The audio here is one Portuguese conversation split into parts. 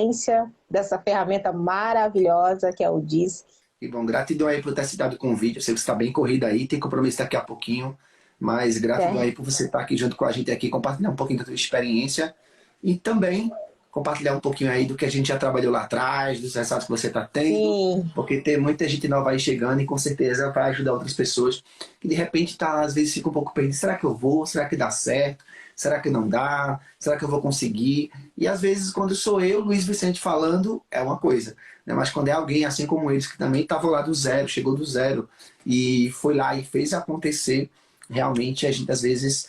experiência dessa ferramenta maravilhosa que é o DISC. E bom, gratidão aí por ter citado o convite. Eu sei que você está bem corrida aí, tem compromisso daqui a pouquinho, mas gratidão aí por você estar aqui junto com a gente aqui, compartilhar um pouquinho da sua experiência e também compartilhar um pouquinho aí do que a gente já trabalhou lá atrás, dos resultados que você está tendo. Sim. Porque tem muita gente nova aí chegando e com certeza vai ajudar outras pessoas que de repente às vezes fica um pouco perdido. Será que eu vou? Será que dá certo? Será que não dá? Será que eu vou conseguir? E às vezes quando sou eu, Luiz Vicente, falando, é uma coisa, né? Mas quando é alguém assim como eles, que também estava lá do zero, chegou do zero e foi lá e fez acontecer, realmente a gente às vezes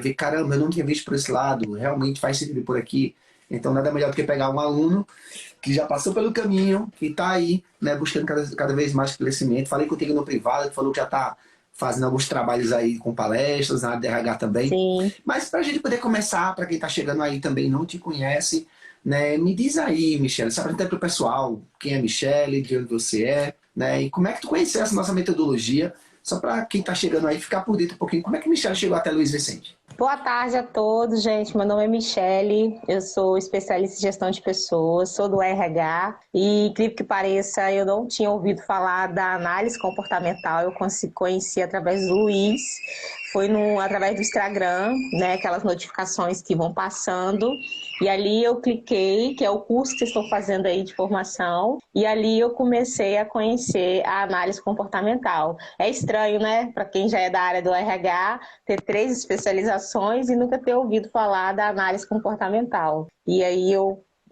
vê, caramba, eu não tinha visto por esse lado, realmente faz sentido por aqui. Então nada melhor do que pegar um aluno que já passou pelo caminho, que está aí, né, buscando cada vez mais crescimento. Falei contigo no privado, que falou que já está fazendo alguns trabalhos aí com palestras na área de RH também. Sim. Mas para a gente poder começar, para quem está chegando aí também não te conhece, né, me diz aí, Michele, se apresenta para o pessoal, quem é Michele, de onde você é, né, e como é que tu conheceu essa nossa metodologia, só para quem está chegando aí ficar por dentro um pouquinho, como é que Michele chegou até Luiz Vicente? Boa tarde a todos, gente. Meu nome é Michele, eu sou especialista em gestão de pessoas, sou do RH e, incrível que pareça, eu não tinha ouvido falar da análise comportamental, eu conheci através do Luiz, foi através do Instagram, né, aquelas notificações que vão passando, e ali eu cliquei, que é o curso que estou fazendo aí de formação, e ali eu comecei a conhecer a análise comportamental. É estranho, né, para quem já é da área do RH, ter 3 especializações e nunca ter ouvido falar da análise comportamental. E aí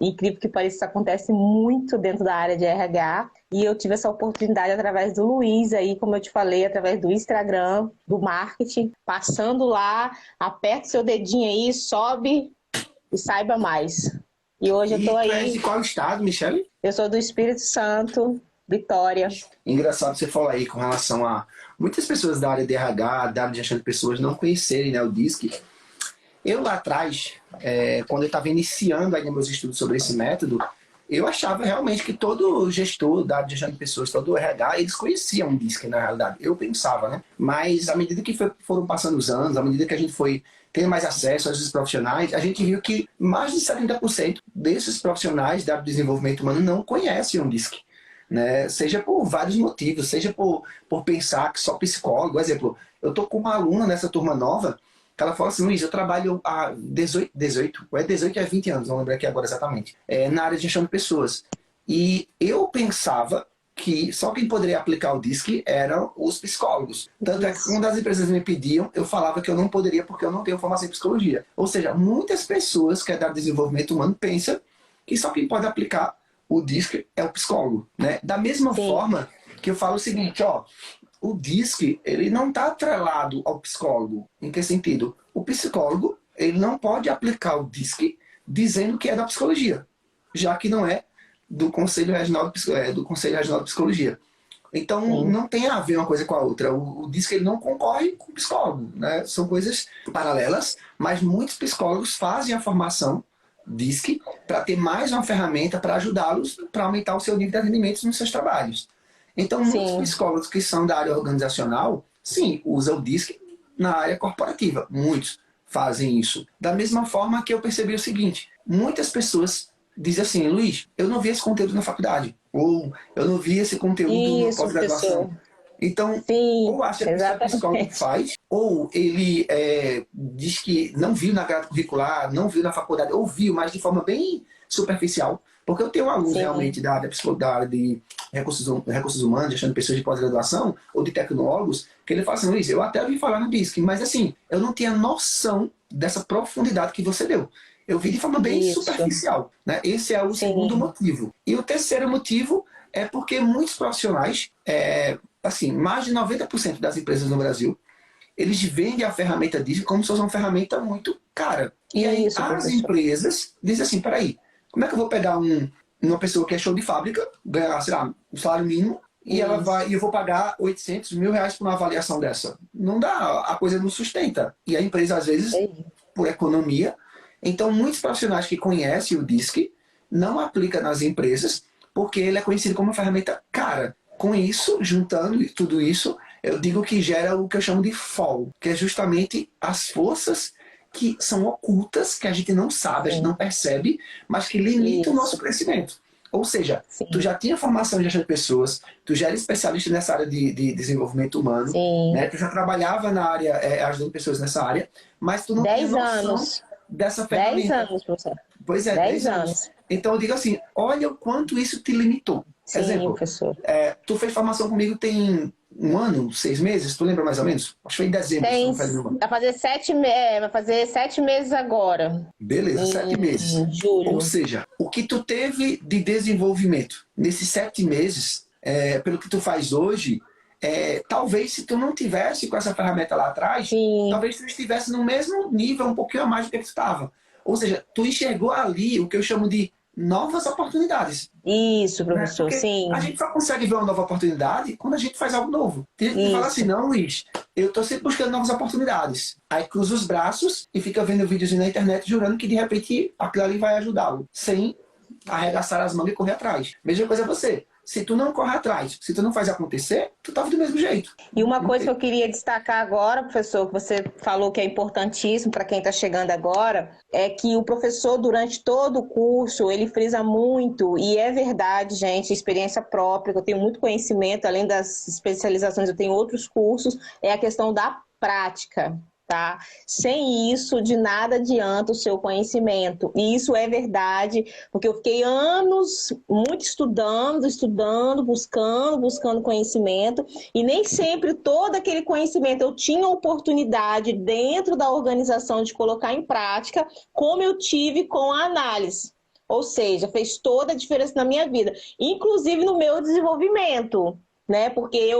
incrível que pareça, isso acontece muito dentro da área de RH. E eu tive essa oportunidade através do Luiz, aí, como eu te falei, através do Instagram, do marketing, passando lá, aperta seu dedinho aí, sobe e saiba mais. E hoje eu estou aí. Tu és de qual estado, Michele? Eu sou do Espírito Santo, Vitória. Engraçado você falar aí com relação a muitas pessoas da área de RH, da área de gestão de pessoas não conhecerem, né, o DISC. Eu lá atrás, quando eu estava iniciando ainda meus estudos sobre esse método, eu achava realmente que todo gestor da área de gestão de pessoas, todo o RH, eles conheciam o DISC na realidade. Eu pensava, né? Mas à medida que foram passando os anos, à medida que a gente foi tendo mais acesso a esses profissionais, a gente viu que mais de 70% desses profissionais da área de desenvolvimento humano não conhecem o DISC. Né? Seja por vários motivos, seja por pensar que só psicólogo. Por exemplo, eu tô com uma aluna nessa turma nova, que ela fala assim, Luiz, eu trabalho há 18 a 20 anos, não lembro aqui agora exatamente, na área de gestão de pessoas. E eu pensava que só quem poderia aplicar o DISC eram os psicólogos. Tanto é que quando as empresas me pediam, eu falava que eu não poderia porque eu não tenho formação em psicologia. Ou seja, muitas pessoas que é da desenvolvimento humano pensam que só quem pode aplicar o DISC é o psicólogo, né? Da mesma forma que eu falo o seguinte, ó, o DISC, ele não está atrelado ao psicólogo. Em que sentido? O psicólogo, ele não pode aplicar o DISC dizendo que é da psicologia, já que não é do Conselho Regional de Psicologia. Então, não tem a ver uma coisa com a outra. O DISC, ele não concorre com o psicólogo, né? São coisas paralelas, mas muitos psicólogos fazem a formação DISC para ter mais uma ferramenta para ajudá-los para aumentar o seu nível de atendimento nos seus trabalhos. Então, muitos psicólogos que são da área organizacional, sim, usam o DISC na área corporativa. Muitos fazem isso. Da mesma forma que eu percebi o seguinte, muitas pessoas dizem assim, Luiz, eu não vi esse conteúdo na faculdade, ou eu não vi esse conteúdo na pós-graduação. Então, ou acha que o psicólogo faz, ou ele diz que não viu na grade curricular, não viu na faculdade, ou viu, mas de forma bem superficial. Porque eu tenho alunos realmente da área de recursos humanos, gestão de pessoas de pós-graduação, ou de tecnólogos, que ele fala assim, Luiz, eu até ouvi falar no DISC, mas assim, eu não tinha noção dessa profundidade que você deu. Eu vi de forma bem superficial. Né? Esse é o segundo motivo. E o terceiro motivo é porque muitos profissionais, assim, mais de 90% das empresas no Brasil, eles vendem a ferramenta DISC como se fosse uma ferramenta muito cara. E aí as empresas dizem assim, peraí, como é que eu vou pegar uma pessoa que é show de fábrica, ganhar, sei lá, um salário mínimo, e eu vou pagar 800 mil reais por uma avaliação dessa? Não dá, a coisa não sustenta. E a empresa, às vezes, por economia, então muitos profissionais que conhecem o DISC não aplicam nas empresas, porque ele é conhecido como uma ferramenta cara. Com isso, juntando tudo isso, eu digo que gera o que eu chamo de fall, que é justamente as forças que são ocultas, que a gente não sabe, a gente não percebe, mas que limitam o nosso crescimento. Ou seja, tu já tinha formação em gestão de pessoas, tu já era especialista nessa área de desenvolvimento humano, né? Tu já trabalhava na área, ajudando pessoas nessa área, mas tu não tinha noção dessa ferramenta. 10 anos, professor. Pois é, 10 anos. Então eu digo assim, olha o quanto isso te limitou. Sim, exemplo, professor. Tu fez formação comigo tem 1 ano, 6 meses? Tu lembra mais ou menos? Acho que foi em dezembro. Vai fazer 7 meses agora. Beleza, 7 meses. Julho. Ou seja, o que tu teve de desenvolvimento nesses 7 meses, pelo que tu faz hoje, talvez se tu não tivesse com essa ferramenta lá atrás, talvez tu estivesse no mesmo nível, um pouquinho a mais do que tu estava. Ou seja, tu enxergou ali o que eu chamo de novas oportunidades. Isso, professor, Porque sim. a gente só consegue ver uma nova oportunidade quando a gente faz algo novo. Tem gente que fala assim, não, Luiz, eu estou sempre buscando novas oportunidades. Aí cruza os braços e fica vendo vídeos na internet jurando que de repente aquilo ali vai ajudá-lo, sem arregaçar as mangas e correr atrás. Mesma coisa é você. Se tu não corre atrás, se tu não faz acontecer, tu tava do mesmo jeito. E uma coisa que eu queria destacar agora, professor, que você falou que é importantíssimo para quem está chegando agora, é que o professor, durante todo o curso, ele frisa muito, e é verdade, gente, experiência própria, que eu tenho muito conhecimento, além das especializações, eu tenho outros cursos, é a questão da prática. Tá? Sem isso, de nada adianta o seu conhecimento. E isso é verdade, porque eu fiquei anos muito estudando, buscando conhecimento, e nem sempre todo aquele conhecimento eu tinha oportunidade dentro da organização de colocar em prática, como eu tive com a análise. Ou seja, fez toda a diferença na minha vida, inclusive no meu desenvolvimento. Né? Porque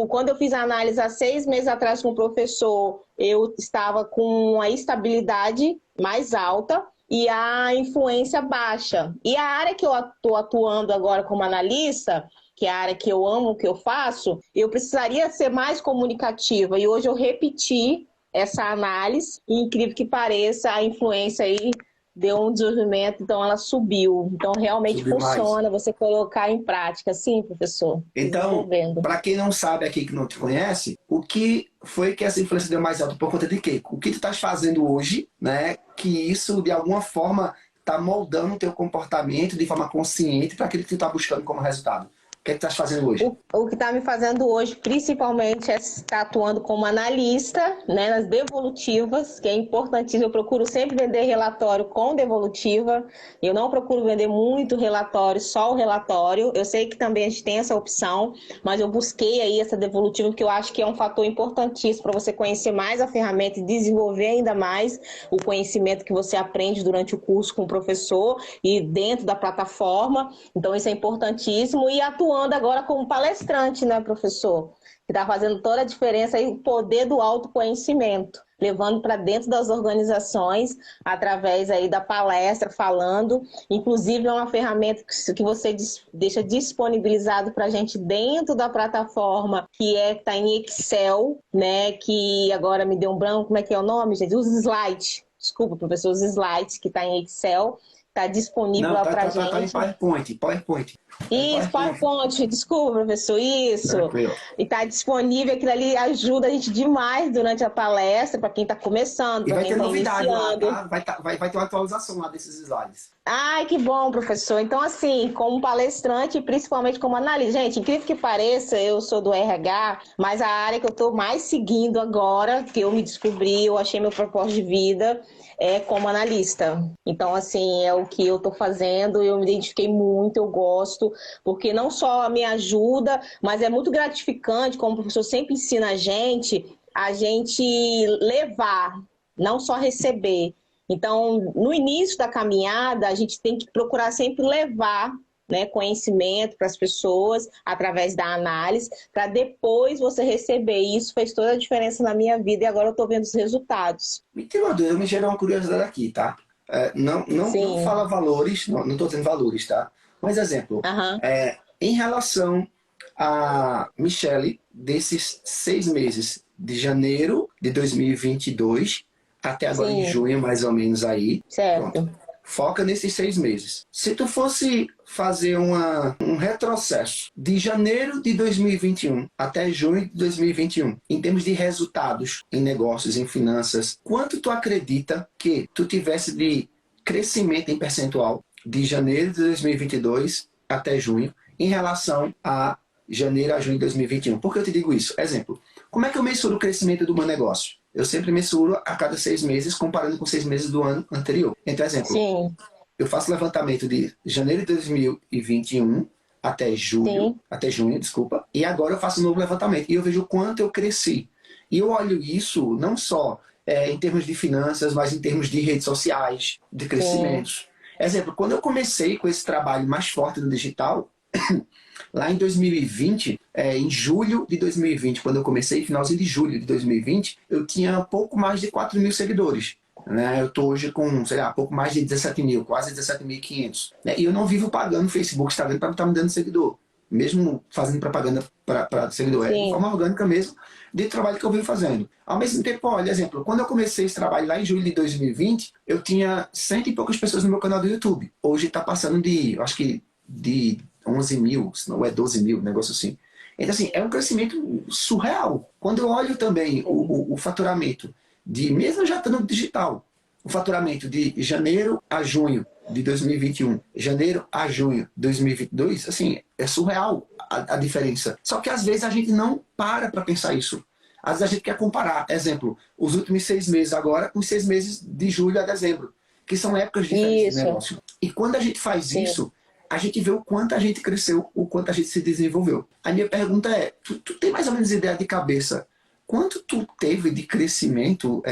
quando eu fiz a análise há 6 meses atrás com o professor, eu estava com uma estabilidade mais alta e a influência baixa. E a área que eu estou atuando agora como analista, que é a área que eu amo, que eu faço, eu precisaria ser mais comunicativa. E hoje eu repeti essa análise, e incrível que pareça, a influência aí deu um desenvolvimento, então ela subiu. Então, realmente funciona você colocar em prática. Sim, professor. Então, para quem não sabe aqui, que não te conhece, o que foi que essa influência deu mais alta por conta de quê? O que tu estás fazendo hoje, né? Que isso, de alguma forma, está moldando o teu comportamento de forma consciente para aquilo que tu está buscando como resultado. O que é que tu estás fazendo hoje? O que está me fazendo hoje, principalmente, é estar atuando como analista, né, nas devolutivas, que é importantíssimo. Eu procuro sempre vender relatório com devolutiva. Eu não procuro vender muito relatório, só o relatório. Eu sei que também a gente tem essa opção, mas eu busquei aí essa devolutiva, porque eu acho que é um fator importantíssimo para você conhecer mais a ferramenta e desenvolver ainda mais o conhecimento que você aprende durante o curso com o professor e dentro da plataforma. Então, isso é importantíssimo. E atuando agora como palestrante, né, professor? Que está fazendo toda a diferença aí, o poder do autoconhecimento, levando para dentro das organizações, através aí da palestra, falando. Inclusive, é uma ferramenta que você deixa disponibilizado para a gente dentro da plataforma, que está em Excel, né? Que agora me deu um branco, como é que é o nome, gente? Os slides. Desculpa, professor, os slides, que está em Excel. Está disponível lá para a gente. Está em PowerPoint. Isso, PowerPoint, desculpa, professor, isso. Tranquilo. E está disponível, aquilo ali ajuda a gente demais durante a palestra, para quem está começando, para quem está iniciando. Lá, tá? Vai ter uma atualização lá desses slides. Ai, que bom, professor. Então, assim, como palestrante e principalmente como analista. Gente, incrível que pareça, eu sou do RH, mas a área que eu estou mais seguindo agora, que eu me descobri, eu achei meu propósito de vida, é como analista. Então, assim, é o que eu estou fazendo, eu me identifiquei muito, eu gosto, porque não só me ajuda, mas é muito gratificante, como o professor sempre ensina a gente levar, não só receber. Então, no início da caminhada, a gente tem que procurar sempre levar, né, conhecimento para as pessoas através da análise, para depois você receber. E isso fez toda a diferença na minha vida e agora eu estou vendo os resultados. Me tira uma dúvida, me gerou uma curiosidade aqui, tá? Não fala valores, não estou dizendo valores, tá? Mas exemplo, em relação a Michele, desses 6 meses de janeiro de 2022 até agora em junho, mais ou menos aí. Certo. Pronto. Foca nesses 6 meses. Se tu fosse fazer um retrocesso de janeiro de 2021 até junho de 2021, em termos de resultados em negócios, em finanças, quanto tu acredita que tu tivesse de crescimento em percentual de janeiro de 2022 até junho, em relação a janeiro a junho de 2021? Por que eu te digo isso? Exemplo, como é que eu mensuro o crescimento do meu negócio? Eu sempre mensuro a cada 6 meses, comparando com 6 meses do ano anterior. Então, exemplo, Sim. eu faço levantamento de janeiro de 2021 até julho, até junho, desculpa, e agora eu faço um novo levantamento e eu vejo o quanto eu cresci. E eu olho isso não só em termos de finanças, mas em termos de redes sociais, de crescimentos. Exemplo, quando eu comecei com esse trabalho mais forte no digital, lá em 2020, em julho de 2020, quando eu comecei, finalzinho de julho de 2020, eu tinha pouco mais de 4 mil seguidores. Né? Eu estou hoje com, sei lá, pouco mais de 17 mil, quase 17.500. Né? E eu não vivo pagando Facebook, Instagram para estar me dando seguidor. Mesmo fazendo propaganda para seguidor. De forma orgânica mesmo, de trabalho que eu venho fazendo. Ao mesmo tempo, olha, exemplo, quando eu comecei esse trabalho lá em julho de 2020, eu tinha 100 e poucas pessoas no meu canal do YouTube. Hoje está passando de, acho que de 11 mil, se não é 12 mil, negócio assim. Então, assim, é um crescimento surreal. Quando eu olho também o faturamento, mesmo já estando no digital, o faturamento de janeiro a junho de 2021, janeiro a junho de 2022, assim, é surreal a diferença. Só que às vezes a gente não para pensar isso. Às vezes a gente quer comparar, exemplo, os últimos 6 meses agora com os 6 meses de julho a dezembro, que são épocas diferentes de negócio. E quando a gente faz isso, a gente vê o quanto a gente cresceu, o quanto a gente se desenvolveu. A minha pergunta é, tu tem mais ou menos ideia de cabeça quanto tu teve de crescimento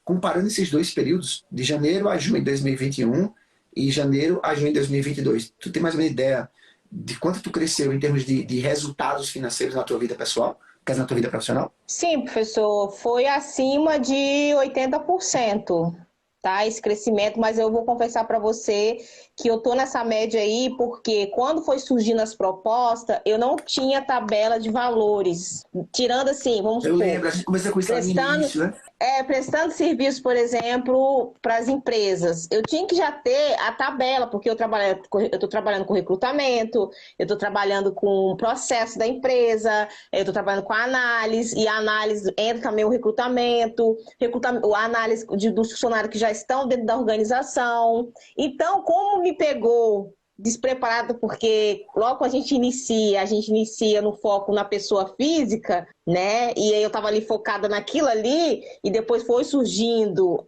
comparando esses 2 períodos, de janeiro a junho de 2021 e janeiro a junho de 2022? Tu tem mais ou menos ideia de quanto tu cresceu em termos de resultados financeiros na tua vida pessoal, quer dizer, na tua vida profissional? Sim, professor, foi acima de 80%. Tá, esse crescimento, mas eu vou confessar para você que eu tô nessa média aí porque quando foi surgindo as propostas, eu não tinha tabela de valores. Tirando assim, vamos supor... Eu lembro, a gente começou com isso ali no início, né? Prestando serviço, por exemplo, para as empresas. Eu tinha que já ter a tabela, porque eu estou trabalhando com recrutamento, eu estou trabalhando com o processo da empresa, eu estou trabalhando com a análise, e a análise entra também o recrutamento, a análise dos funcionários que já estão dentro da organização. Então, como me pegou despreparado, porque logo que a gente inicia no foco na pessoa física, né? E aí eu estava ali focada naquilo ali, e depois foi surgindo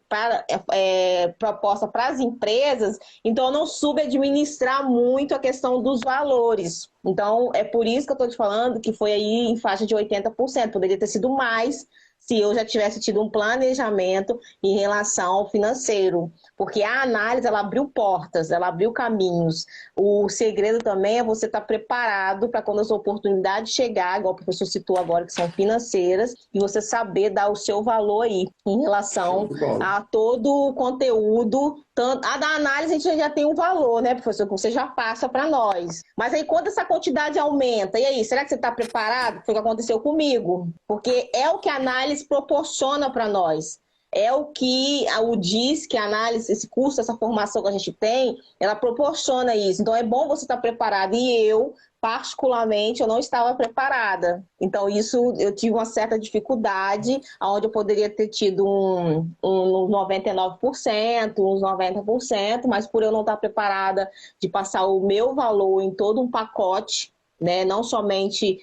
proposta para as empresas, então eu não soube administrar muito a questão dos valores. Então, é por isso que eu estou te falando que foi aí em faixa de 80%, poderia ter sido mais, se eu já tivesse tido um planejamento em relação ao financeiro. Porque a análise, ela abriu portas, ela abriu caminhos. O segredo também é você estar preparado para quando as oportunidades chegar, igual o professor citou agora, que são financeiras, e você saber dar o seu valor aí em relação a todo o conteúdo. A da análise a gente já tem um valor, né, professor, que você já passa para nós. Mas aí quando essa quantidade aumenta, e aí, será que você está preparado? Foi o que aconteceu comigo. Porque é o que a análise proporciona para nós. É o que o DISC, que a análise, esse curso, essa formação que a gente tem, ela proporciona isso. Então é bom você estar preparado. E eu, particularmente, eu não estava preparada. Então isso, eu tive uma certa dificuldade, onde eu poderia ter tido uns 99%, uns 90%, mas por eu não estar preparada de passar o meu valor em todo um pacote, né, não somente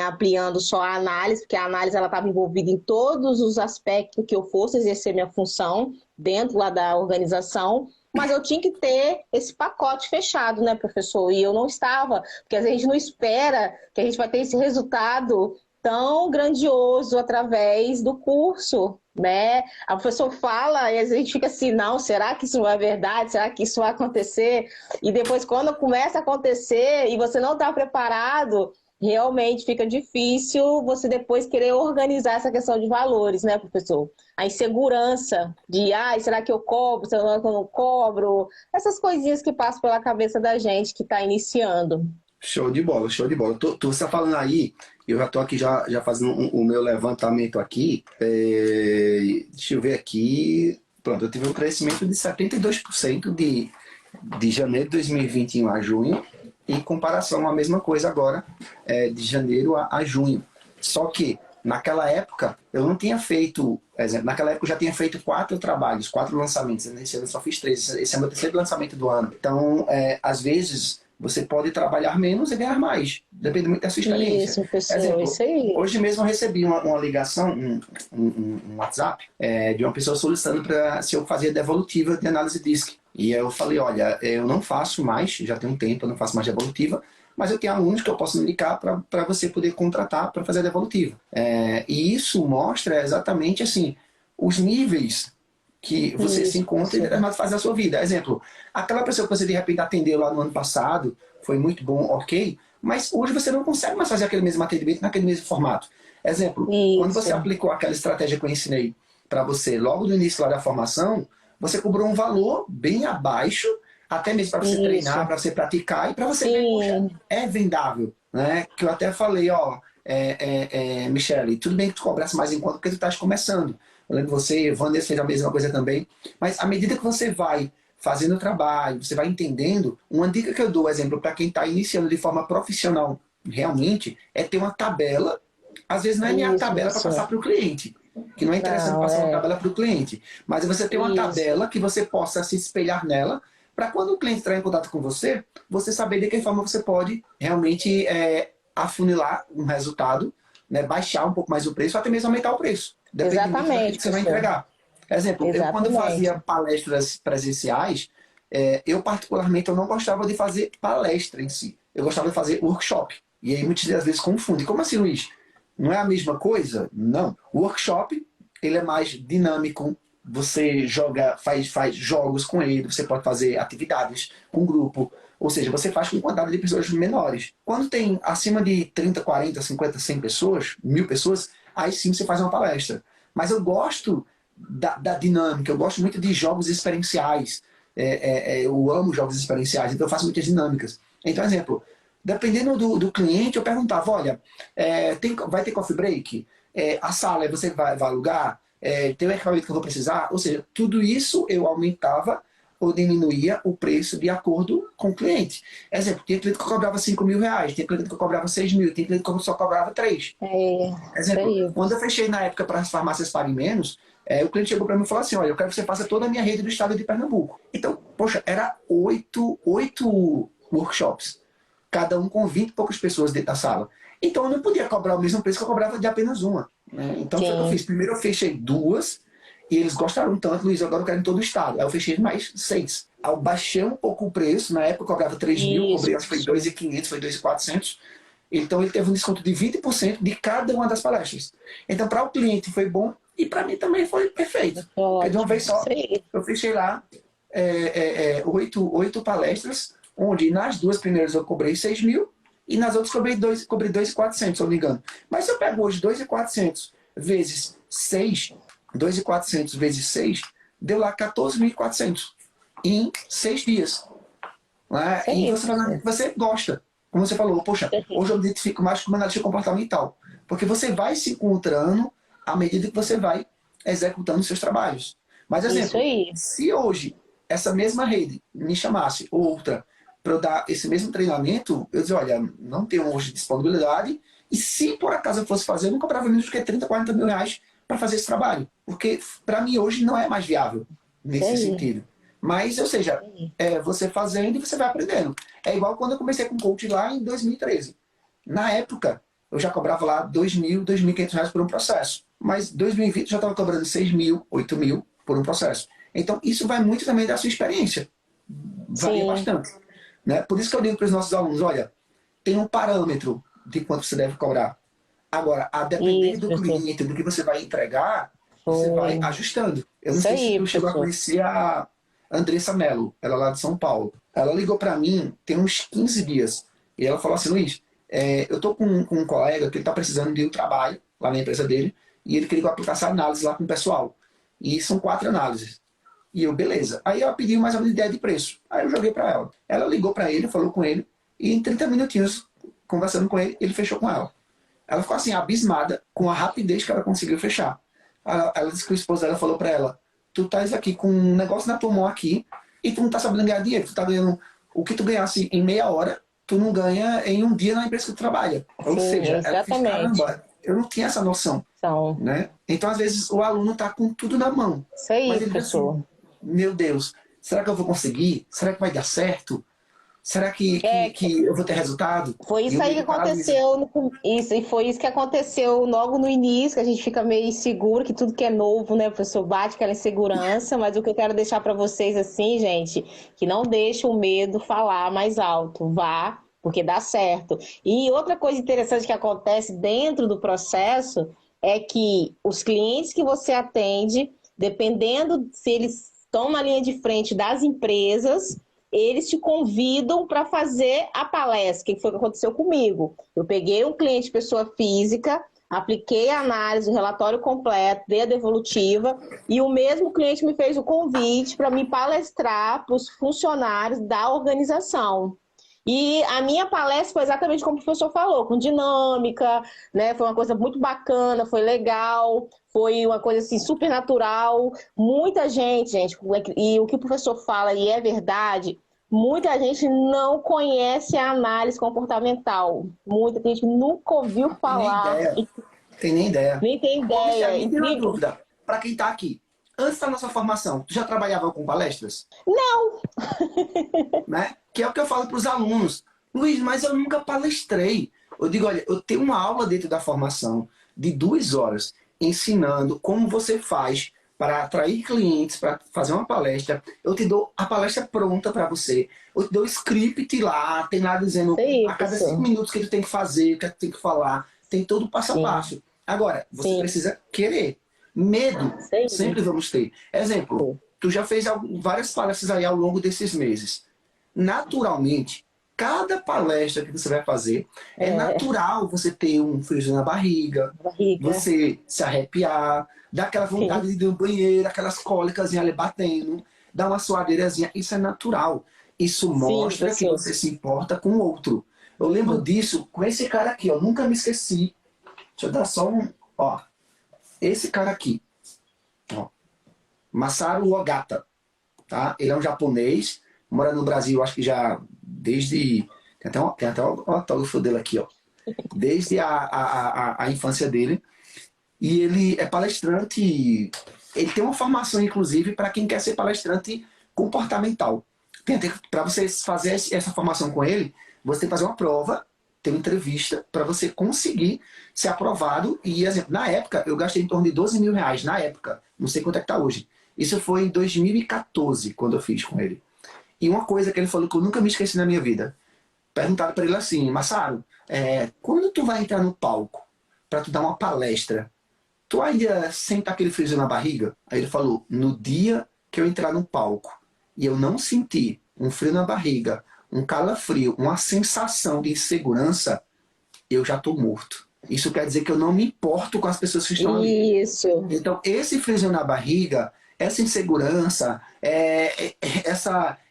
ampliando só a análise, porque a análise estava envolvida em todos os aspectos que eu fosse exercer minha função dentro lá da organização, mas eu tinha que ter esse pacote fechado, né, professor? E eu não estava, porque a gente não espera que a gente vai ter esse resultado tão grandioso através do curso, né? A professora fala e a gente fica assim, não, será que isso não é verdade? Será que isso vai acontecer? E depois, quando começa a acontecer e você não está preparado, realmente fica difícil você depois querer organizar essa questão de valores, né, professor? A insegurança de, será que eu cobro, será que eu não cobro? Essas coisinhas que passam pela cabeça da gente que está iniciando. Show de bola, show de bola. Tu está falando aí, eu já estou aqui já fazendo o meu levantamento aqui. Deixa eu ver aqui. Pronto, eu tive um crescimento de 72% de janeiro de 2021 a junho, em comparação à mesma coisa agora, de janeiro a junho. Só que, naquela época, eu não tinha feito... Exemplo, naquela época eu já tinha feito 4 trabalhos, 4 lançamentos. Nesse ano eu só fiz 3. Esse é o meu terceiro lançamento do ano. Então, às vezes, você pode trabalhar menos e ganhar mais. Depende muito da sua experiência. Isso, pessoal, Exemplo, isso aí. hoje mesmo eu recebi uma ligação, um WhatsApp, de uma pessoa solicitando para se eu fazia devolutiva de análise DISC. E eu falei, olha, eu não faço mais, já tem um tempo, eu não faço mais devolutiva, mas eu tenho alunos que eu posso indicar para você poder contratar para fazer a devolutiva. E isso mostra exatamente assim, os níveis que você se encontra em determinada fase da sua vida. Exemplo, aquela pessoa que você de repente atendeu lá no ano passado, foi muito bom, ok, mas hoje você não consegue mais fazer aquele mesmo atendimento naquele mesmo formato. Exemplo, quando você aplicou aquela estratégia que eu ensinei para você logo no início lá da formação, você cobrou um valor bem abaixo, até mesmo para você treinar, para você praticar e para você ver, poxa, é vendável. Né? Que eu até falei, ó, Michele, tudo bem que tu cobrasse mais em conta porque tu estás começando. Eu lembro você, Vanessa fez a mesma coisa também, mas à medida que você vai fazendo o trabalho, você vai entendendo, uma dica que eu dou, exemplo, para quem está iniciando de forma profissional realmente, é ter uma tabela, às vezes não é nem a tabela para passar para o cliente, que não é interessante passar uma tabela para o cliente, mas você ter uma tabela que você possa se espelhar nela, para quando o cliente entrar em contato com você, você saber de que forma você pode realmente afunilar um resultado, né, baixar um pouco mais o preço, ou até mesmo aumentar o preço. Dependendo do que você vai entregar. Exemplo, eu quando fazia palestras presenciais, eu particularmente eu não gostava de fazer palestra em si. Eu gostava de fazer workshop. E aí muitas das vezes confunde. Como assim, Luiz? Não é a mesma coisa? Não. O workshop, ele é mais dinâmico. Você faz jogos com ele, você pode fazer atividades com grupo. Ou seja, você faz com quantidade de pessoas menores. Quando tem acima de 30, 40, 50, 100 pessoas, 1000 pessoas, aí sim você faz uma palestra. Mas eu gosto da dinâmica, eu gosto muito de jogos experienciais. Eu amo jogos experienciais, então eu faço muitas dinâmicas. Então, exemplo, dependendo do cliente, eu perguntava, olha, vai ter coffee break? A sala você vai alugar? Tem o equipamento que eu vou precisar? Ou seja, tudo isso eu aumentava ou diminuía o preço de acordo com o cliente. Exemplo, tinha cliente que cobrava 5 mil reais, tinha cliente que cobrava 6 mil, tinha cliente que só cobrava 3. Exemplo, quando eu fechei na época para as farmácias paguem menos, o cliente chegou para mim e falou assim, olha, eu quero que você faça toda a minha rede do estado de Pernambuco. Então, poxa, era 8 workshops, cada um com 20 e poucas pessoas dentro da sala. Então eu não podia cobrar o mesmo preço que eu cobrava de apenas uma. Né? Então foi o que eu fiz. Primeiro eu fechei 2, e eles gostaram tanto, Luiz, agora eu quero em todo o estado. Aí eu fechei mais 6. Aí eu baixei um pouco o preço, na época eu cobrava 3 mil, cobrei, acho que foi 2.500, foi 2.400. Então ele teve um desconto de 20% de cada uma das palestras. Então para o cliente foi bom e para mim também foi perfeito. Porque de uma vez só, eu fechei lá 8 palestras, onde nas 2 primeiras eu cobrei 6 mil e nas outras cobrei 2.400, se eu não me engano. Mas se eu pego hoje 2.400 vezes 6, 2.400 vezes 6, deu lá 14.400 em 6 dias. Né? E você gosta. Como você falou, poxa, hoje eu me identifico mais com analista comportamental. Porque você vai se encontrando à medida que você vai executando os seus trabalhos. Mas, exemplo, se hoje essa mesma rede me chamasse, ou outra, para eu dar esse mesmo treinamento, eu dizia, olha, não tenho hoje disponibilidade, e se por acaso eu fosse fazer, eu não cobrava menos do que 30, 40 mil reais para fazer esse trabalho. Porque para mim hoje não é mais viável nesse sentido. Mas, ou seja, você fazendo e você vai aprendendo. É igual quando eu comecei com coach lá em 2013. Na época, eu já cobrava lá 2.000, 2.500 reais por um processo. Mas em 2020 eu já estava cobrando 6 mil, 8 mil por um processo. Então, isso vai muito também da sua experiência. Varia bastante. Né? Por isso que eu digo para os nossos alunos, olha, tem um parâmetro de quanto você deve cobrar. Agora, a depender do cliente, do que você vai entregar, você vai ajustando. Eu não sei se você chegou a conhecer a Andressa Mello, ela lá de São Paulo. Ela ligou para mim tem uns 15 dias. E ela falou assim, Luiz, eu tô com um colega que ele tá precisando de um trabalho lá na empresa dele, e ele queria aplicar essa análise lá com o pessoal. E são 4 análises. E eu, beleza. Aí ela pediu mais uma ideia de preço. Aí eu joguei para ela. Ela ligou para ele, falou com ele, e em 30 minutinhos, conversando com ele, ele fechou com ela. Ela ficou assim, abismada com a rapidez que ela conseguiu fechar. Ela disse que o esposo dela falou para ela, tu estás aqui com um negócio na tua mão aqui e tu não tá sabendo ganhar dinheiro. Tu tá ganhando o que tu ganhasse em meia hora, tu não ganha em um dia na empresa que tu trabalha. Ou Sim, seja, ela fez, exatamente. caramba, eu não tinha essa noção, Então, né? Então, às vezes, o aluno tá com tudo na mão, isso aí, mas ele diz assim, professor. meu Deus, será que eu vou conseguir? Será que vai dar certo? Será É, que eu vou ter resultado? foi E isso o aí que medo paralisa. aconteceu, isso, e foi isso que aconteceu logo no início, que a gente fica meio inseguro, que tudo que é novo, né, professor, bate aquela insegurança, mas o que eu quero deixar para vocês, assim, gente, que não deixe o medo falar mais alto, vá, porque dá certo. E outra coisa interessante que acontece dentro do processo é que os clientes que você atende, dependendo se eles estão na linha de frente das empresas, eles te convidam para fazer a palestra, que foi o que aconteceu comigo. Eu peguei um cliente pessoa física, apliquei a análise, o relatório completo, dei a devolutiva, e o mesmo cliente me fez o convite para me palestrar para os funcionários da organização. E a minha palestra foi exatamente como o professor falou, com dinâmica, né? Foi uma coisa muito bacana, foi legal, foi uma coisa assim super natural. Muita gente, e o que o professor fala e é verdade, muita gente não conhece a análise comportamental. Muita gente nunca ouviu Tem nem falar, ideia. Tem nem ideia. nem tem Ô, Michele, ideia. me tem uma Incrível. dúvida. Para quem está aqui, antes da nossa formação, tu já trabalhava com palestras? Não, Né? Que é o que eu falo para os alunos. Luiz, mas eu nunca palestrei. Eu digo, olha, eu tenho uma aula dentro da formação de 2 horas ensinando como você faz para atrair clientes, para fazer uma palestra. Eu te dou a palestra pronta para você. Eu te dou o script lá, tem lá dizendo isso aí, a cada 5 minutos que tu tem que fazer, o que tu tem que falar. Tem todo o passo a sim, passo. Agora, você sim, precisa querer. Medo, isso aí. sempre vamos ter. Exemplo, tu já fez várias palestras aí ao longo desses meses. Naturalmente, cada palestra que você vai fazer, é É, natural você ter um friozinho na barriga, barriga, você se arrepiar, dar aquela sim, vontade de ir no banheiro, aquelas cólicas ali batendo, dar uma suadeirazinha. Isso é natural. Isso sim, mostra que professor. você se importa com o outro. Eu lembro disso com esse cara aqui, ó. Nunca me esqueci. Deixa eu dar só um. Ó, esse cara aqui. Ó, Masaru Ogata. Tá? Ele é um japonês, mora no Brasil, acho que já desde. Tem até o autógrafo dele aqui, ó. Desde a infância dele. E ele é palestrante. Ele tem uma formação, inclusive, para quem quer ser palestrante comportamental. Para você fazer essa formação com ele, você tem que fazer uma prova, ter uma entrevista, para você conseguir ser aprovado. E, exemplo, na época, eu gastei em torno de R$ 12.000. Na época, não sei quanto é que está hoje. Isso foi em 2014, quando eu fiz com ele. E uma coisa que ele falou que eu nunca me esqueci na minha vida. Perguntaram para ele assim, Massaro, quando tu vai entrar no palco para tu dar uma palestra, tu ainda sente aquele friozinho na barriga? Aí ele falou, no dia que eu entrar no palco e eu não sentir um frio na barriga, um calafrio, uma sensação de insegurança, eu já estou morto. Isso quer dizer que eu não me importo com as pessoas que estão ali. Isso, Então, esse friozinho na barriga, essa insegurança,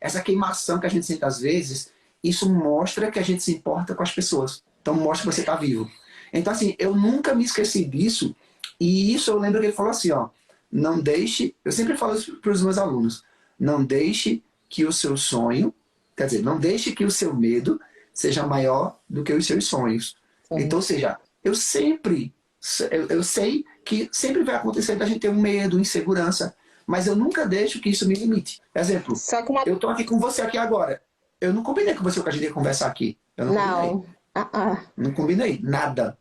essa queimação que a gente sente às vezes, isso mostra que a gente se importa com as pessoas. Então, mostra que você está vivo. Então, assim, eu nunca me esqueci disso. E isso eu lembro que ele falou assim, ó, não deixe, eu sempre falo isso para os meus alunos, não deixe que o seu sonho, quer dizer, não deixe que o seu medo seja maior do que os seus sonhos. sim. Então, ou seja, eu sei que sempre vai acontecer da gente ter um medo, insegurança, mas eu nunca deixo que isso me limite. Exemplo, Só que uma. eu tô aqui com você aqui agora. Eu não combinei com você que a gente ia conversar aqui. Eu não combinei. Não. Ah, ah. Não combinei. Nada.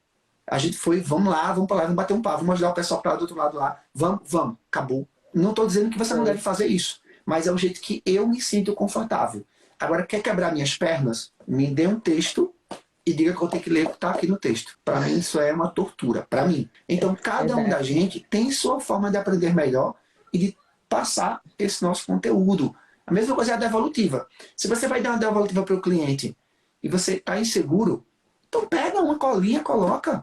A gente foi, vamos lá, vamos pra lá, vamos bater um papo, vamos ajudar o pessoal para do outro lado lá. Vamos. Acabou. Não estou dizendo que você não deve fazer isso, mas é o jeito que eu me sinto confortável. Agora, quer quebrar minhas pernas? Me dê um texto e diga que eu tenho que ler o que está aqui no texto. Para mim, isso é uma tortura. Para mim. Então, cada um da gente tem sua forma de aprender melhor e de passar esse nosso conteúdo. A mesma coisa é a devolutiva. Se você vai dar uma devolutiva para o cliente e você está inseguro, então pega uma colinha, coloca.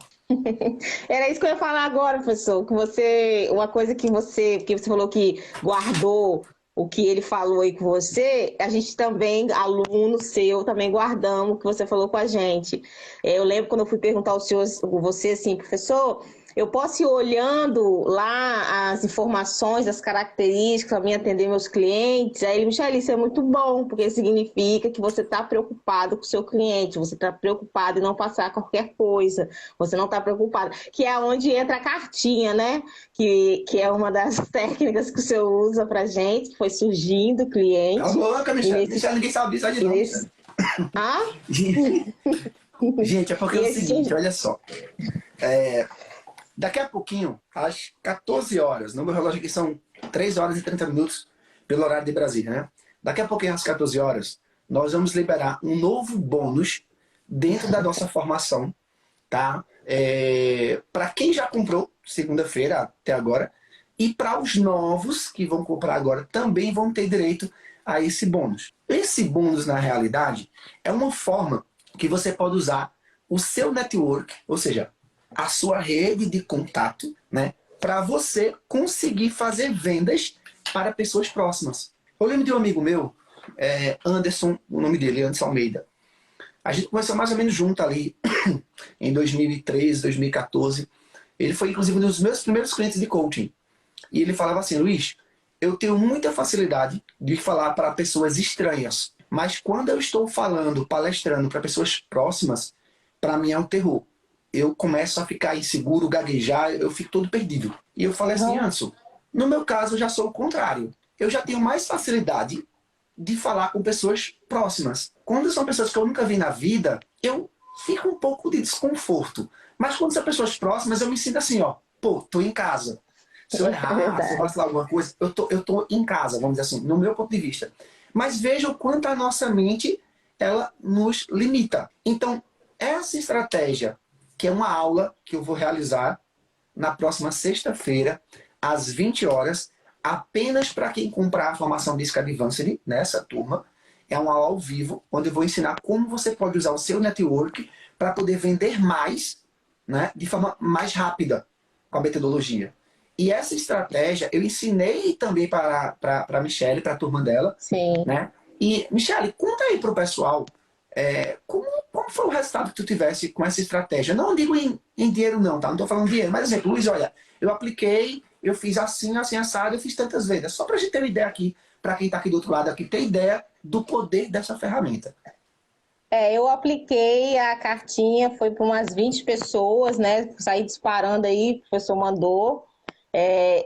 Era isso que eu ia falar agora, professor. Que você, uma coisa que você falou que guardou o que ele falou aí com você, a gente também, aluno seu, também guardamos o que você falou com a gente. Eu lembro quando eu fui perguntar ao senhor, você assim, professor, eu posso ir olhando lá as informações, as características, para mim atender meus clientes. Aí ele, Michele, isso é muito bom, porque significa que você está preocupado com o seu cliente, você está preocupado em não passar qualquer coisa, você não está preocupado. Que é onde entra a cartinha, né? Que é uma das técnicas que o senhor usa para gente, que foi surgindo o cliente. Tá louca, Michele. Michele, ninguém sabe disso aí não. Ah? Gente, é porque é o seguinte, olha só. Daqui a pouquinho, às 14 horas, no meu relógio aqui são 3 horas e 30 minutos pelo horário de Brasília, né? Daqui a pouquinho, às 14 horas, nós vamos liberar um novo bônus dentro da nossa formação, tá? Para quem já comprou segunda-feira até agora, e para os novos que vão comprar agora também vão ter direito a esse bônus. Esse bônus, na realidade, é uma forma que você pode usar o seu network, ou seja, a sua rede de contato, né, para você conseguir fazer vendas para pessoas próximas. Eu lembro de um amigo meu, Anderson, o nome dele, Anderson Almeida. A gente começou mais ou menos junto ali em 2013, 2014. Ele foi, inclusive, um dos meus primeiros clientes de coaching. E ele falava assim, Luiz, eu tenho muita facilidade de falar para pessoas estranhas, mas quando eu estou falando, palestrando para pessoas próximas, para mim é um terror. Eu começo a ficar inseguro, gaguejar, eu fico todo perdido. E eu falei assim, Anderson, no meu caso eu já sou o contrário. Eu já tenho mais facilidade de falar com pessoas próximas. Quando são pessoas que eu nunca vi na vida, eu fico um pouco de desconforto. Mas quando são pessoas próximas, eu me sinto assim, ó, pô, tô em casa. Se eu errar, se eu vacilar alguma coisa, eu tô em casa, vamos dizer assim, no meu ponto de vista. Mas veja o quanto a nossa mente, ela nos limita. Então, essa estratégia, que é uma aula que eu vou realizar na próxima sexta-feira, às 20 horas, apenas para quem comprar a formação Disc Advanced, nessa turma. É uma aula ao vivo, onde eu vou ensinar como você pode usar o seu network para poder vender mais, né, de forma mais rápida com a metodologia. E essa estratégia eu ensinei também para a Michele, para a turma dela. Sim. Né? E, Michele, conta aí para o pessoal como foi o resultado que tu tivesse com essa estratégia. Não digo em dinheiro não, tá? Não estou falando dinheiro. Mas, exemplo, Luiz, olha, eu apliquei, eu fiz assim, assim, assado, eu fiz tantas vendas. Só para a gente ter uma ideia aqui, para quem está aqui do outro lado, aqui, ter ideia do poder dessa ferramenta. Eu apliquei a cartinha, foi para umas 20 pessoas, né? Saí disparando aí, o professor mandou.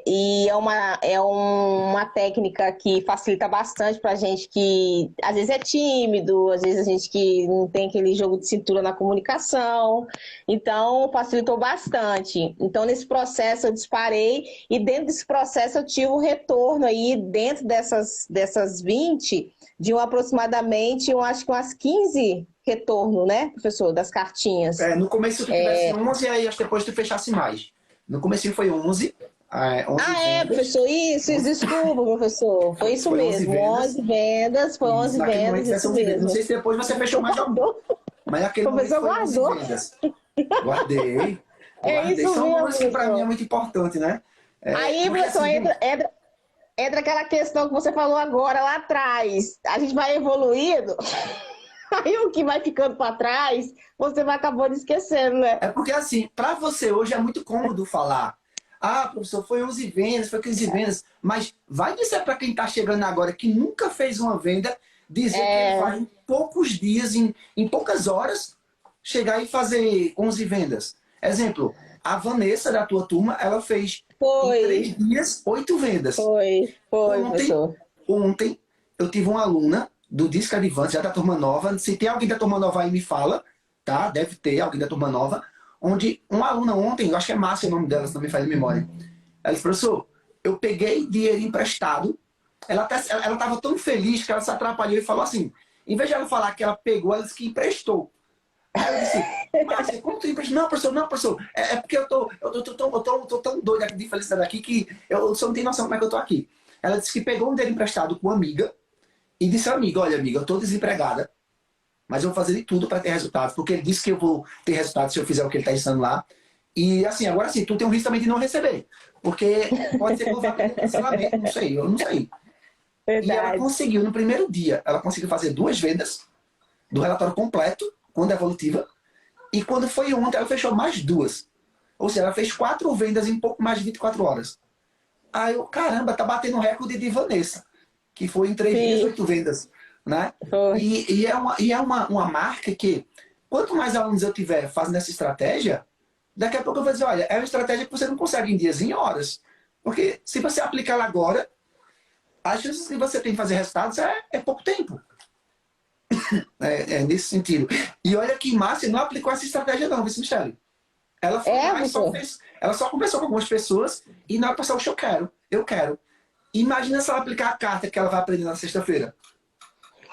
E é uma técnica que facilita bastante para a gente que às vezes é tímido, às vezes a gente que não tem aquele jogo de cintura na comunicação. Então, facilitou bastante. Então, nesse processo eu disparei e dentro desse processo eu tive um retorno aí dentro dessas 20, de aproximadamente, eu acho que umas 15 retorno, né, professor, das cartinhas. No começo tu tivesse 11, aí acho que depois tu fechasse mais. No começo foi 11. 11 vendas. Professor, isso, desculpa, professor. Foi isso mesmo, 11 vendas, foi 11 vendas, isso mesmo. Não sei se depois você fechou mais algum. Mas aquele momento foi 11 vendas. Guardei. Isso são números que para mim é mesmo. muito importante, né? Aí, professor, assim, entra aquela questão que você falou agora, lá atrás. A gente vai evoluindo, aí o que vai ficando para trás, você vai acabando esquecendo, né? É porque assim, para você hoje é muito cômodo falar. Ah, professor, foi 11 vendas, foi 15 vendas. Mas vai dizer para quem está chegando agora que nunca fez uma venda, dizer que ele vai em poucos dias, em poucas horas, chegar e fazer 11 vendas. Exemplo, a Vanessa da tua turma, ela fez em 3 dias 8 vendas. Foi, professor. Ontem eu tive uma aluna do Disc Advanced, já da turma nova. Se tem alguém da turma nova aí, me fala, tá? Deve ter alguém da turma nova. Onde uma aluna ontem, eu acho que é Márcia o nome dela, se não me falha a memória. Ela disse, professor, eu peguei dinheiro emprestado. Ela estava tão feliz que ela se atrapalhou e falou assim, em vez de ela falar que ela pegou, ela disse que emprestou. Aí eu disse, Márcia, como tu emprestou? Não, professor, é porque eu tô tão doida de felicidade aqui que eu só não tenho noção como é que eu tô aqui. Ela disse que pegou um dinheiro emprestado com uma amiga e disse à amiga, olha amiga, eu tô desempregada, mas eu vou fazer de tudo para ter resultados, porque ele disse que eu vou ter resultados se eu fizer o que ele está ensinando lá. E assim, agora sim, tu tem um risco também de não receber, porque pode ser que eu vá pedir cancelamento, não sei, eu não sei. Verdade. E ela conseguiu, no primeiro dia, ela conseguiu fazer 2 vendas do relatório completo, com devolutiva, e quando foi ontem, ela fechou mais 2. Ou seja, ela fez 4 vendas em pouco mais de 24 horas. Aí eu, caramba, tá batendo o recorde de Vanessa, que foi em 3 dias, 8 vendas. Né? E é uma marca que, quanto mais alunos eu tiver fazendo essa estratégia, daqui a pouco eu vou dizer, olha, é uma estratégia que você não consegue em dias, em horas. Porque se você aplicar ela agora, as chances que você tem de fazer resultados é pouco tempo. É nesse sentido. E olha que Márcia não aplicou essa estratégia não, viu, Michele? Ela foi lá e ela só conversou com algumas pessoas e na hora passou o eu quero. Imagina se ela aplicar a carta que ela vai aprender na sexta-feira.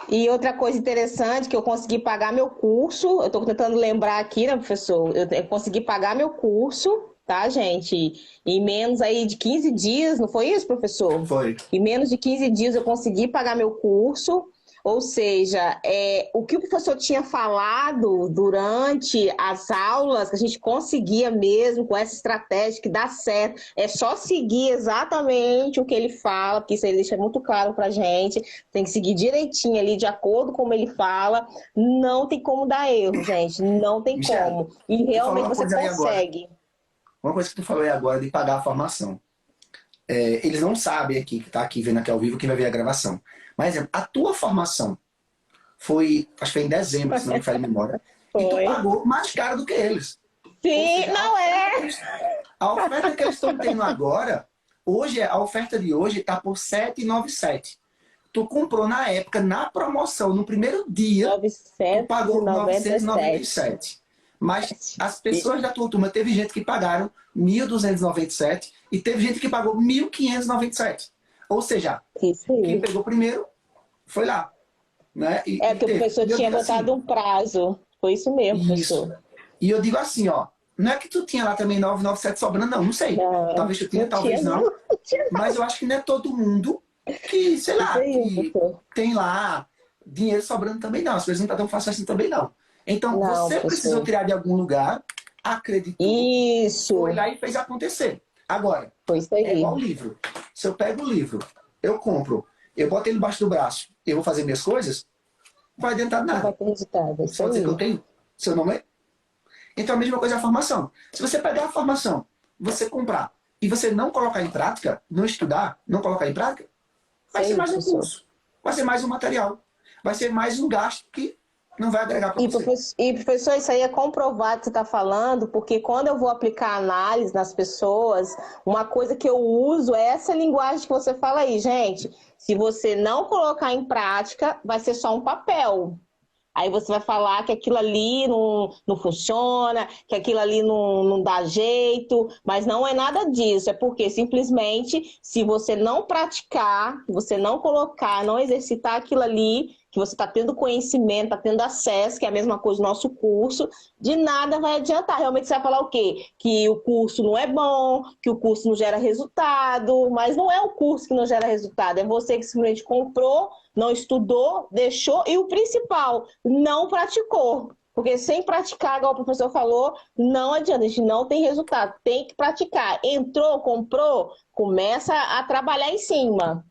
E outra coisa interessante, que eu consegui pagar meu curso, eu estou tentando lembrar aqui, né, professor? Eu consegui pagar meu curso, tá, gente? Em menos aí de 15 dias, não foi isso, professor? Foi. Em menos de 15 dias eu consegui pagar meu curso. Ou seja, o que o professor tinha falado durante as aulas, que a gente conseguia mesmo com essa estratégia que dá certo, é só seguir exatamente o que ele fala, porque isso ele deixa muito claro pra gente, tem que seguir direitinho ali, de acordo com como ele fala, não tem como dar erro, gente, não tem Michele, como. E realmente você consegue. Uma coisa que tu falou aí agora de pagar a formação. Eles não sabem aqui, que está aqui vendo aqui ao vivo, quem vai ver a gravação. Mas, a tua formação foi, acho que foi em dezembro, se não me falha a memória, e tu pagou mais caro do que eles. Sim, seja, não a oferta que eles estão tendo agora, a oferta de hoje está por R$ 797. Tu comprou na época, na promoção, no primeiro dia, tu pagou 997. Mas as pessoas da tua turma, teve gente que pagaram 1.297 e teve gente que pagou 1.597. Ou seja, quem pegou primeiro foi lá. Né? Porque o professor tinha botado um prazo. Foi isso mesmo, professor. E eu digo assim, ó, não é que tu tinha lá também 997 sobrando, não sei. Não, talvez tu tinha, talvez não. Mas eu acho que não é todo mundo que, sei lá, que tem lá dinheiro sobrando também não. As coisas não estão tão fácil assim também não. Então, você precisou tirar de algum lugar, acreditou, foi lá e fez acontecer. Agora, é igual o livro. Se eu pego o livro, eu compro, eu boto ele embaixo do braço, eu vou fazer minhas coisas, não vai adiantar nada. Não vai ter resultado. Só dizer que eu tenho, se eu não ler. Então, a mesma coisa é a formação. Se você pegar a formação, você comprar, e você não colocar em prática, não estudar, não colocar em prática, vai ser mais um curso. Vai ser mais um material. Vai ser mais um gasto que não vai agregar para você. E, professor, isso aí é comprovado que você está falando, porque quando eu vou aplicar análise nas pessoas, uma coisa que eu uso é essa linguagem que você fala aí, gente. Se você não colocar em prática, vai ser só um papel. Aí você vai falar que aquilo ali não funciona, que aquilo ali não dá jeito, mas não é nada disso. É porque simplesmente, se você não praticar, se você não colocar, não exercitar aquilo ali, que você está tendo conhecimento, está tendo acesso, que é a mesma coisa do nosso curso, de nada vai adiantar. Realmente você vai falar o quê? Que o curso não é bom, que o curso não gera resultado, mas não é o curso que não gera resultado, é você que simplesmente comprou, não estudou, deixou, e o principal, não praticou. Porque sem praticar, igual o professor falou, não adianta, a gente não tem resultado, tem que praticar. Entrou, comprou, começa a trabalhar em cima.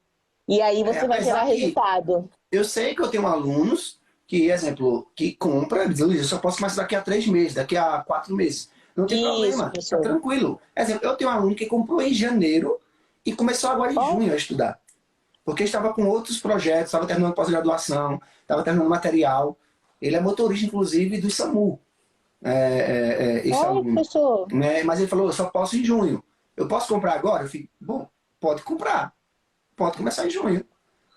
E aí você vai gerar resultado. Eu sei que eu tenho alunos que, exemplo, que compra, diz, Luiz, eu só posso começar daqui a 3 meses, daqui a 4 meses. Não tem problema, tá tranquilo. Exemplo, eu tenho um aluno que comprou em janeiro e começou agora em junho a estudar. Porque estava com outros projetos, estava terminando pós-graduação, estava terminando material. Ele é motorista, inclusive, do SAMU. Esse aluno. Professor. Mas ele falou, eu só posso em junho. Eu posso comprar agora? Eu falei, bom, pode comprar. Pode começar em junho.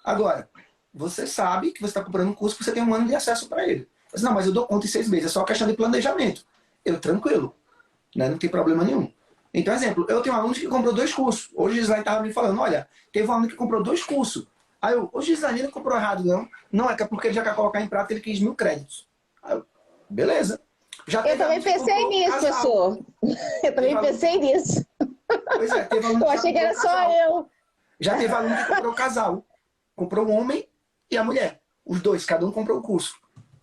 Agora, você sabe que você está comprando um curso que você tem 1 ano de acesso para ele. Eu disse, não, mas eu dou conta em 6 meses, é só questão de planejamento. Eu, tranquilo, né? Não tem problema nenhum. Então, exemplo, eu tenho um aluno que comprou 2 cursos. Hoje o Gislaine estava me falando, olha, teve um aluno que comprou 2 cursos. Aí eu, o Gislaine não comprou errado, não. Não, é porque ele já quer colocar em prática, ele quis 1.000 créditos. Aí eu, beleza. Eu também pensei nisso, professor. Eu também pensei nisso. Pois é, teve aluno eu achei que era só eu. Já teve aluno que comprou casal. Comprou o homem e a mulher. Os dois, cada um comprou um curso.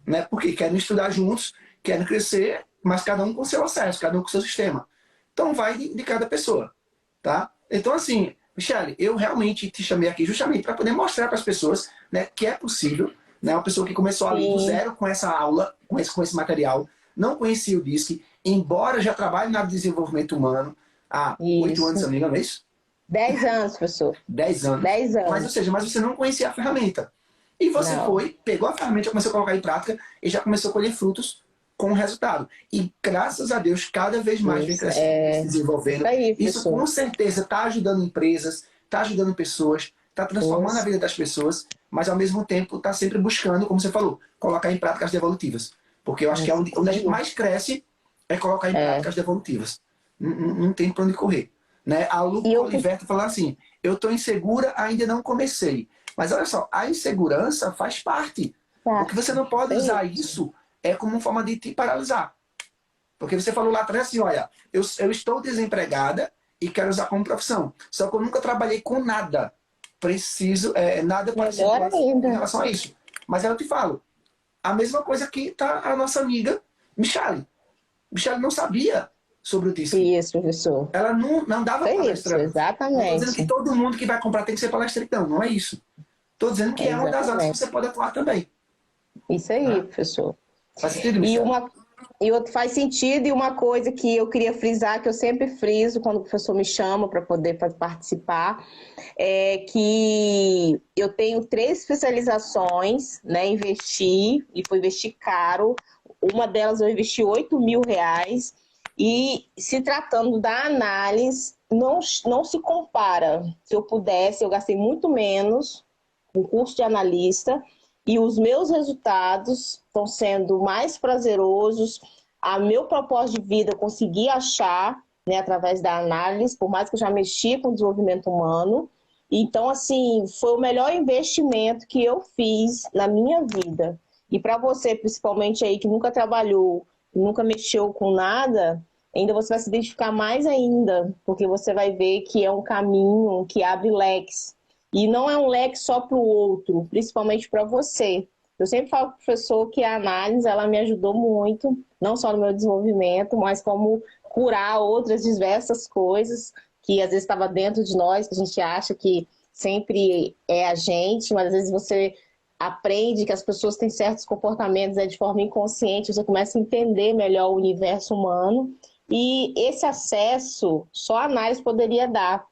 Né? Porque querem estudar juntos, querem crescer, mas cada um com seu acesso, cada um com seu sistema. Então vai de cada pessoa. Tá? Então assim, Michele, eu realmente te chamei aqui justamente para poder mostrar para as pessoas, né, que é possível. Né? Uma pessoa que começou ali do zero com essa aula, com esse material, não conhecia o DISC, embora eu já trabalhe na área de desenvolvimento humano há 8 anos, se não me engano, é isso? 10 anos, professor. 10 anos. 10 anos. Mas, ou seja, mas você não conhecia a ferramenta. E você foi, pegou a ferramenta, começou a colocar em prática e já começou a colher frutos com o resultado. E graças a Deus, cada vez mais vem crescendo, se desenvolvendo. Isso com certeza está ajudando empresas, está ajudando pessoas, está transformando a vida das pessoas, mas ao mesmo tempo está sempre buscando, como você falou, colocar em práticas devolutivas. Porque eu acho que onde a gente mais cresce é colocar em práticas devolutivas. Não tem para onde correr. Né? A Lu Oliveira falou assim, eu estou insegura, ainda não comecei. Mas olha só, a insegurança faz parte. Porque você não pode usar isso como uma forma de te paralisar. Porque você falou lá atrás assim, olha, eu estou desempregada e quero usar como profissão. Só que eu nunca trabalhei com nada. Preciso, nada parecido em relação a isso. Mas aí eu te falo, a mesma coisa que está a nossa amiga Michele. Michele não sabia sobre o DISC. Isso, professor. Ela não dava palestra. Exatamente. Não estou dizendo que todo mundo que vai comprar tem que ser palestrante, não é isso. Estou dizendo que é uma das áreas que você pode atuar também. Isso aí, professor. Faz sentido, E outro faz sentido, e uma coisa que eu queria frisar, que eu sempre friso quando o professor me chama para poder participar, é que eu tenho 3 especializações, né? Investi, e foi investir caro. Uma delas eu investi R$8.000, e se tratando da análise, não se compara. Se eu pudesse, eu gastei muito menos com o curso de analista, e os meus resultados estão sendo mais prazerosos. A meu propósito de vida eu consegui achar, né, através da análise, por mais que eu já mexi com desenvolvimento humano. Então, assim, foi o melhor investimento que eu fiz na minha vida. E para você, principalmente aí, que nunca trabalhou, nunca mexeu com nada, ainda você vai se identificar mais ainda, porque você vai ver que é um caminho que abre leques. E não é um leque só para o outro, principalmente para você. Eu sempre falo para o professor que a análise ela me ajudou muito, não só no meu desenvolvimento, mas como curar outras diversas coisas que às vezes estava dentro de nós, que a gente acha que sempre é a gente, mas às vezes você aprende que as pessoas têm certos comportamentos de forma inconsciente, você começa a entender melhor o universo humano. E esse acesso só a análise poderia dar.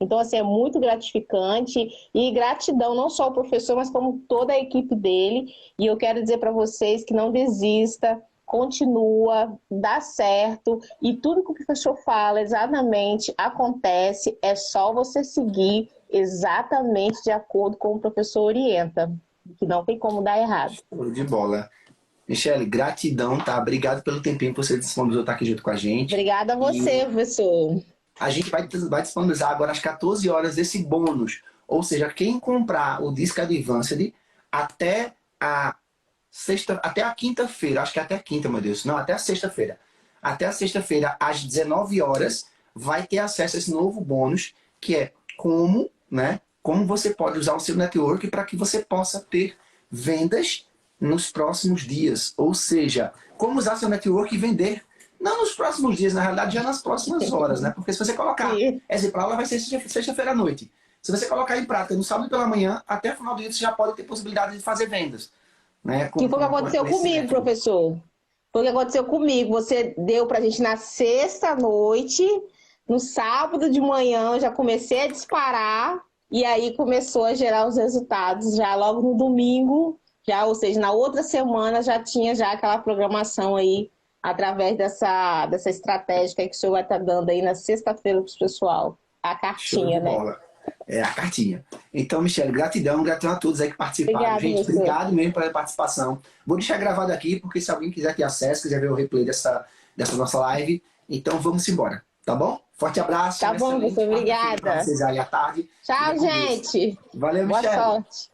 Então, assim, é muito gratificante e gratidão não só ao professor, mas como toda a equipe dele. E eu quero dizer para vocês que não desista, continua, dá certo. E tudo que o professor fala exatamente acontece, é só você seguir exatamente de acordo com o professor orienta, que não tem como dar errado. Show de bola. Michele, gratidão, tá? Obrigado pelo tempinho que você disponibilizou estar aqui junto com a gente. Obrigada a você, professor. A gente vai disponibilizar agora às 14 horas esse bônus. Ou seja, quem comprar o DISC Advanced até a quinta-feira, acho que até a quinta, meu Deus. Não, até a sexta-feira. Até a sexta-feira, às 19 horas, vai ter acesso a esse novo bônus, que é como você pode usar o seu network para que você possa ter vendas nos próximos dias. Ou seja, como usar seu network e vender. Não nos próximos dias, na realidade, já nas próximas horas, né? Porque se você colocar, essa aula vai ser sexta-feira à noite. Se você colocar em prática no sábado pela manhã, até o final do dia você já pode ter possibilidade de fazer vendas. Né? Que foi o que aconteceu comigo, professor. Foi o que aconteceu comigo. Você deu pra gente na sexta-noite, no sábado de manhã eu já comecei a disparar, e aí começou a gerar os resultados já logo no domingo, ou seja, na outra semana já tinha já aquela programação aí, através dessa estratégia que o senhor vai estar dando aí na sexta-feira para o pessoal. A cartinha, né? Bola. É, a cartinha. Então, Michele, gratidão a todos aí que participaram. Gente, obrigado mesmo pela participação. Vou deixar gravado aqui, porque se alguém quiser ter acesso, quiser ver o replay dessa nossa live, então vamos embora, tá bom? Forte abraço. Tá bom, professor, obrigada. Pra vocês aí à tarde. Tchau, gente. Valeu, Michele. Boa sorte.